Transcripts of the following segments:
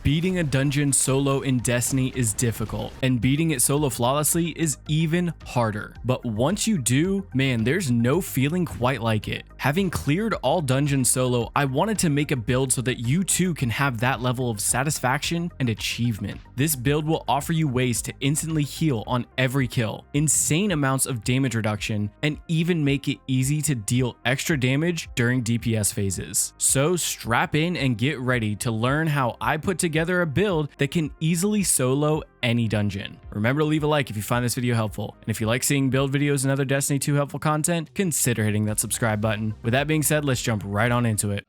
Beating a dungeon solo in Destiny is difficult, and beating it solo flawlessly is even harder. But once you do, man, there's no feeling quite like it. Having cleared all dungeons solo, I wanted to make a build so that you too can have that level of satisfaction and achievement. This build will offer you ways to instantly heal on every kill, insane amounts of damage reduction, and even make it easy to deal extra damage during DPS phases. So strap in and get ready to learn how I put together a build that can easily solo any dungeon. Remember to leave a like if you find this video helpful, and if you like seeing build videos and other Destiny 2 helpful content, consider hitting that subscribe button. With that being said, let's jump right on into it.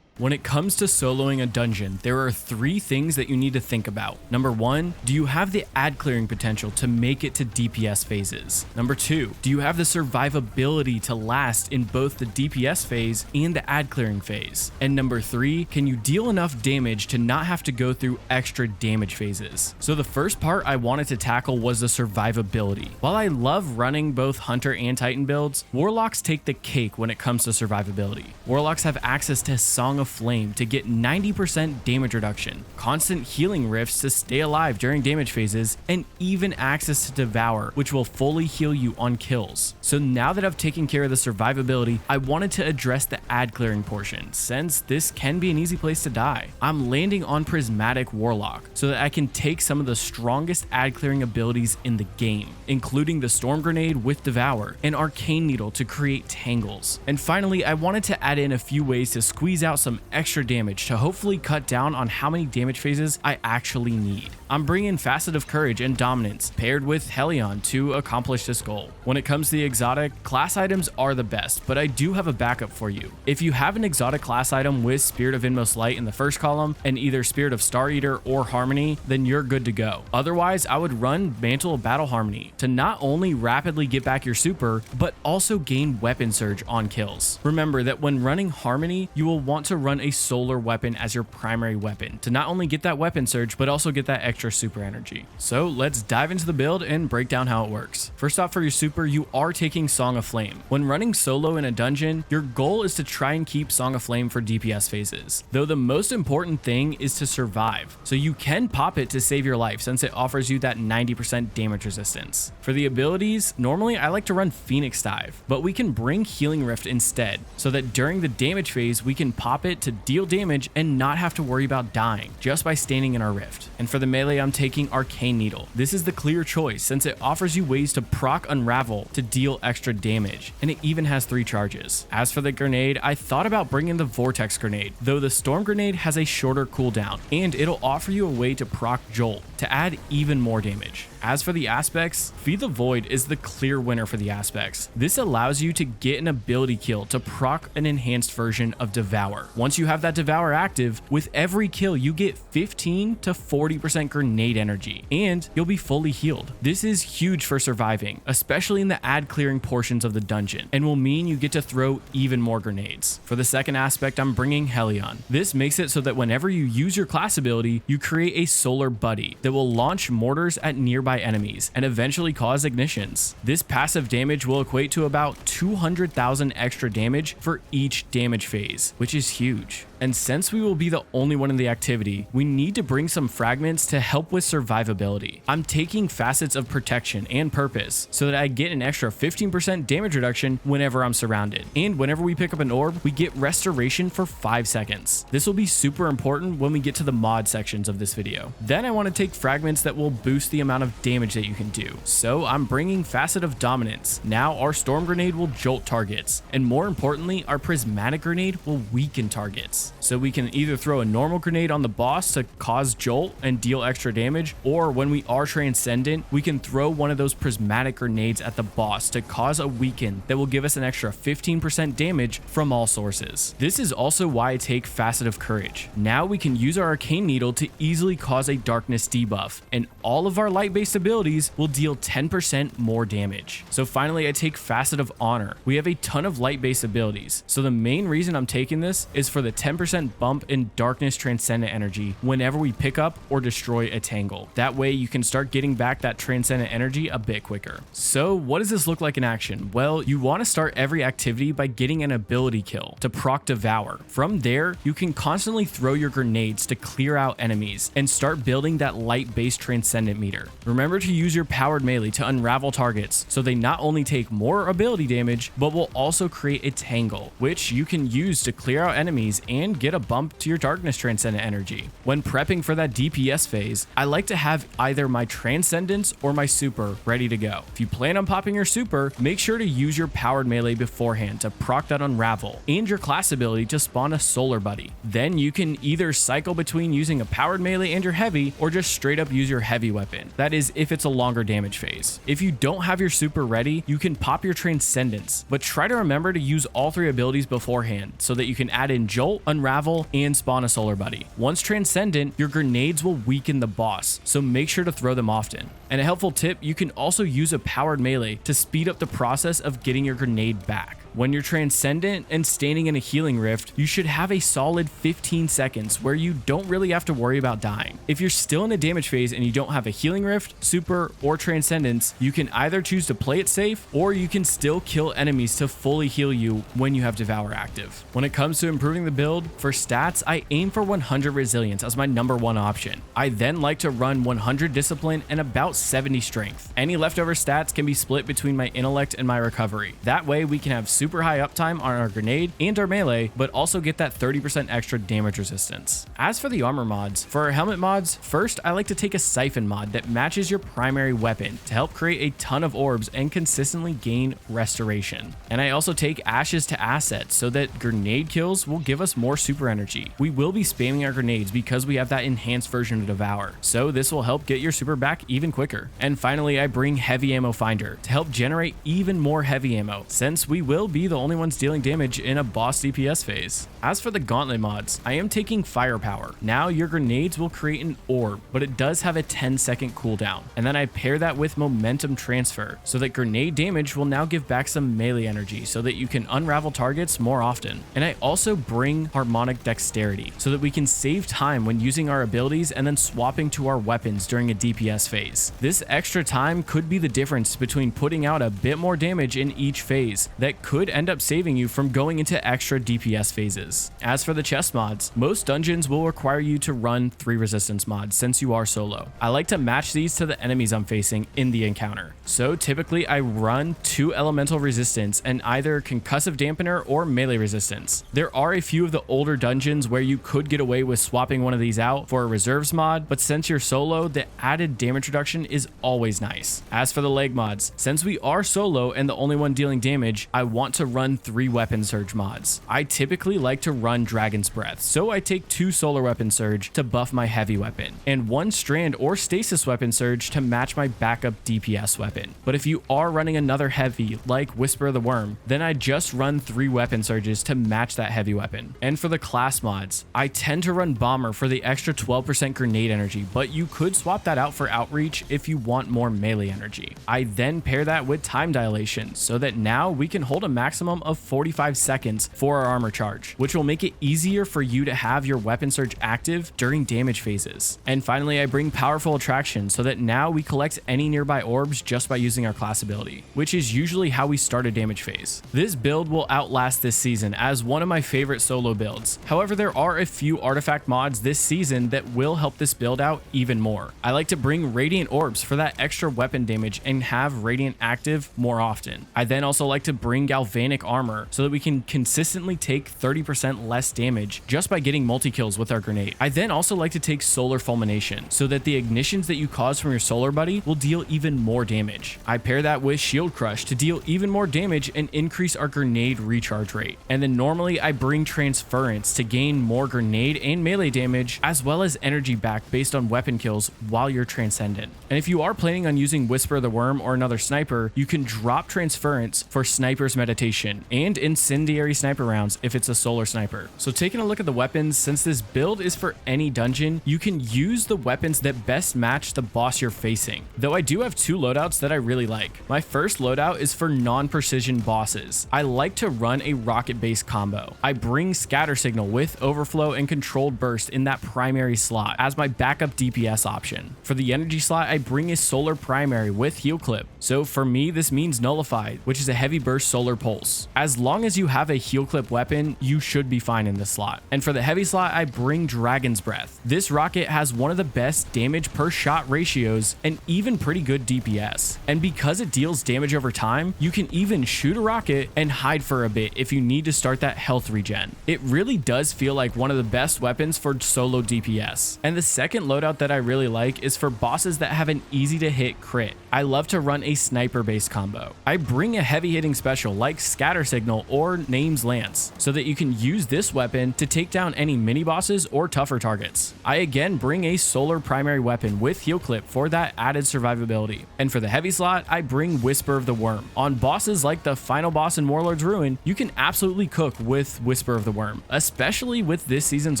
When it comes to soloing a dungeon, there are 3 things that you need to think about. Number 1, do you have the ad clearing potential to make it to DPS phases? Number 2, do you have the survivability to last in both the DPS phase and the ad clearing phase? And number 3, can you deal enough damage to not have to go through extra damage phases? So the first part I wanted to tackle was the survivability. While I love running both Hunter and Titan builds, Warlocks take the cake when it comes to survivability. Warlocks have access to Song of Flame to get 90% damage reduction, constant healing rifts to stay alive during damage phases, and even access to Devour, which will fully heal you on kills. So now that I've taken care of the survivability, I wanted to address the ad clearing portion, since this can be an easy place to die. I'm landing on Prismatic Warlock so that I can take some of the strongest ad clearing abilities in the game, including the Storm Grenade with Devour and Arcane Needle to create tangles. And finally, I wanted to add in a few ways to squeeze out some extra damage to hopefully cut down on how many damage phases I actually need. I'm bringing Facet of Courage and Dominance paired with Hellion to accomplish this goal. When it comes to the exotic, class items are the best, but I do have a backup for you. If you have an exotic class item with Spirit of Inmost Light in the first column and either Spirit of Star Eater or Harmony, then you're good to go. Otherwise, I would run Mantle of Battle Harmony to not only rapidly get back your super, but also gain Weapon Surge on kills. Remember that when running Harmony, you will want to run a solar weapon as your primary weapon to not only get that Weapon Surge, but also get that extra super energy. So let's dive into the build and break down how it works. First off, for your super, you are taking Song of Flame. When running solo in a dungeon, your goal is to try and keep Song of Flame for DPS phases, though the most important thing is to survive. So you can pop it to save your life since it offers you that 90% damage resistance. For the abilities, normally I like to run Phoenix Dive, but we can bring Healing Rift instead so that during the damage phase, we can pop it to deal damage and not have to worry about dying just by standing in our rift. And for the melee, I'm taking Arcane Needle. This is the clear choice since it offers you ways to proc Unravel to deal extra damage, and it even has 3 charges. As for the grenade, I thought about bringing the Vortex Grenade, though the Storm Grenade has a shorter cooldown, and it'll offer you a way to proc Jolt to add even more damage. As for the aspects, Feed the Void is the clear winner for the aspects. This allows you to get an ability kill to proc an enhanced version of Devour. Once you have that Devour active, with every kill you get 15 to 40% grenade energy, and you'll be fully healed. This is huge for surviving, especially in the ad clearing portions of the dungeon, and will mean you get to throw even more grenades. For the second aspect, I'm bringing Hellion. This makes it so that whenever you use your class ability, you create a solar buddy that will launch mortars at nearby enemies and eventually cause ignitions. This passive damage will equate to about 200,000 extra damage for each damage phase, which is huge. And since we will be the only one in the activity, we need to bring some fragments to help with survivability. I'm taking Facets of Protection and Purpose so that I get an extra 15% damage reduction whenever I'm surrounded. And whenever we pick up an orb, we get Restoration for 5 seconds. This will be super important when we get to the mod sections of this video. Then I want to take fragments that will boost the amount of damage that you can do. So I'm bringing Facet of Dominance. Now our Storm Grenade will jolt targets, and more importantly, our Prismatic Grenade will weaken targets. So we can either throw a normal grenade on the boss to cause jolt and deal extra damage, or when we are transcendent, we can throw one of those prismatic grenades at the boss to cause a weaken that will give us an extra 15% damage from all sources. This is also why I take Facet of Courage. Now we can use our Arcane Needle to easily cause a darkness debuff, and all of our light-based abilities will deal 10% more damage. So finally, I take Facet of Honor. We have a ton of light-based abilities, so the main reason I'm taking this is for the 10% 10% bump in Darkness Transcendent energy whenever we pick up or destroy a Tangle. That way you can start getting back that Transcendent energy a bit quicker. So what does this look like in action? Well, you want to start every activity by getting an ability kill to proc Devour. From there, you can constantly throw your grenades to clear out enemies and start building that light-based Transcendent meter. Remember to use your powered melee to unravel targets so they not only take more ability damage, but will also create a Tangle, which you can use to clear out enemies and get a bump to your Darkness Transcendent energy. When prepping for that DPS phase, I like to have either my Transcendence or my super ready to go. If you plan on popping your super, make sure to use your powered melee beforehand to proc that Unravel and your class ability to spawn a solar buddy. Then you can either cycle between using a powered melee and your heavy, or just straight up use your heavy weapon. That is if it's a longer damage phase. If you don't have your super ready, you can pop your Transcendence, but try to remember to use all three abilities beforehand so that you can add in Jolt, Unravel, and spawn a solar buddy. Once Transcendent, your grenades will weaken the boss, so make sure to throw them often. And a helpful tip, you can also use a powered melee to speed up the process of getting your grenade back. When you're Transcendent and standing in a healing rift, you should have a solid 15 seconds where you don't really have to worry about dying. If you're still in a damage phase and you don't have a healing rift, super, or Transcendence, you can either choose to play it safe, or you can still kill enemies to fully heal you when you have Devour active. When it comes to improving the build, for stats, I aim for 100 resilience as my #1 option. I then like to run 100 discipline and about 70 strength. Any leftover stats can be split between my intellect and my recovery. That way we can have super high uptime on our grenade and our melee, but also get that 30% extra damage resistance. As for the armor mods, for our helmet mods, first I like to take a siphon mod that matches your primary weapon to help create a ton of orbs and consistently gain restoration. And I also take ashes to assets so that grenade kills will give us more super energy. We will be spamming our grenades because we have that enhanced version of Devour, so this will help get your super back even quicker. And finally, I bring heavy ammo finder to help generate even more heavy ammo, since we will be the only ones dealing damage in a boss DPS phase. As for the gauntlet mods, I am taking firepower. Now your grenades will create an orb, but it does have a 10-second cooldown. And then I pair that with momentum transfer so that grenade damage will now give back some melee energy so that you can unravel targets more often. And I also bring harmonic dexterity so that we can save time when using our abilities and then swapping to our weapons during a DPS phase. This extra time could be the difference between putting out a bit more damage in each phase that could end up saving you from going into extra DPS phases. As for the chest mods, most dungeons will require you to run 3 resistance mods since you are solo. I like to match these to the enemies I'm facing in the encounter. So typically I run 2 elemental resistance and either concussive dampener or melee resistance. There are a few of the older dungeons where you could get away with swapping one of these out for a reserves mod, but since you're solo, the added damage reduction is always nice. As for the leg mods, since we are solo and the only one dealing damage, I want to run 3 weapon surge mods. I typically like to run Dragon's Breath, so I take 2 solar weapon surge to buff my heavy weapon, and 1 strand or stasis weapon surge to match my backup DPS weapon. But if you are running another heavy, like Whisper of the Worm, then I just run 3 weapon surges to match that heavy weapon. And for the class mods, I tend to run Bomber for the extra 12% grenade energy, but you could swap that out for Outreach if you want more melee energy. I then pair that with Time Dilation so that now we can hold a maximum of 45 seconds for our armor charge, which will make it easier for you to have your weapon surge active during damage phases. And finally, I bring Powerful Attraction so that now we collect any nearby orbs just by using our class ability, which is usually how we start a damage phase. This build will outlast this season as one of my favorite solo builds. However, there are a few artifact mods this season that will help this build out even more. I like to bring Radiant Orbs for that extra weapon damage and have Radiant active more often. I then also like to bring Galvanic Armor so that we can consistently take 30% less damage just by getting multi-kills with our grenade. I then also like to take Solar Fulmination so that the ignitions that you cause from your solar buddy will deal even more damage. I pair that with Shield Crush to deal even more damage and increase our grenade recharge rate. And then normally I bring Transference to gain more grenade and melee damage as well as energy back based on weapon kills while you're Transcendent. And if you are planning on using Whisper of the Worm or another sniper, you can drop Transference for Sniper's Meditation decapitation, and incendiary sniper rounds if it's a solar sniper. So taking a look at the weapons, since this build is for any dungeon, you can use the weapons that best match the boss you're facing. Though I do have two loadouts that I really like. My first loadout is for non-precision bosses. I like to run a rocket-based combo. I bring scatter signal with overflow and controlled burst in that primary slot as my backup DPS option. For the energy slot, I bring a solar primary with heal clip. So for me, this means nullified, which is a heavy burst solar pulse. As long as you have a heal clip weapon, you should be fine in this slot. And for the heavy slot, I bring Dragon's Breath. This rocket has one of the best damage per shot ratios and even pretty good DPS. And because it deals damage over time, you can even shoot a rocket and hide for a bit if you need to start that health regen. It really does feel like one of the best weapons for solo DPS. And the second loadout that I really like is for bosses that have an easy to hit crit. I love to run a sniper based combo. I bring a heavy hitting special like Scatter Signal or Name's Lance so that you can use this weapon to take down any mini bosses or tougher targets. I again bring a solar primary weapon with heal clip for that added survivability. And for the heavy slot, I bring Whisper of the Worm. On bosses like the final boss in Warlord's Ruin, you can absolutely cook with Whisper of the Worm, especially with this season's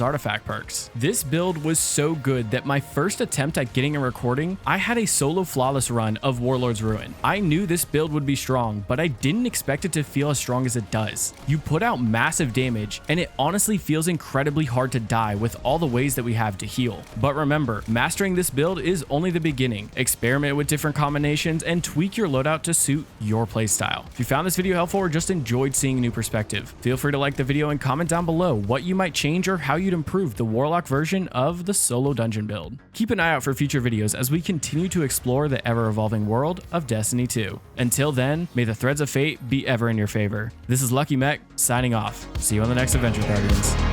artifact perks. This build was so good that my first attempt at getting a recording, I had a solo flawless run of Warlord's Ruin. I knew this build would be strong, but I didn't expect it to feel as strong as it does. You put out massive damage, and it honestly feels incredibly hard to die with all the ways that we have to heal. But remember, mastering this build is only the beginning. Experiment with different combinations and tweak your loadout to suit your playstyle. If you found this video helpful or just enjoyed seeing a new perspective, feel free to like the video and comment down below what you might change or how you'd improve the Warlock version of the solo dungeon build. Keep an eye out for future videos as we continue to explore the ever-evolving world of Destiny 2. Until then, may the threads of fate be ever in your favor. This is Lucky Mech signing off. See you on the next adventure, Guardians.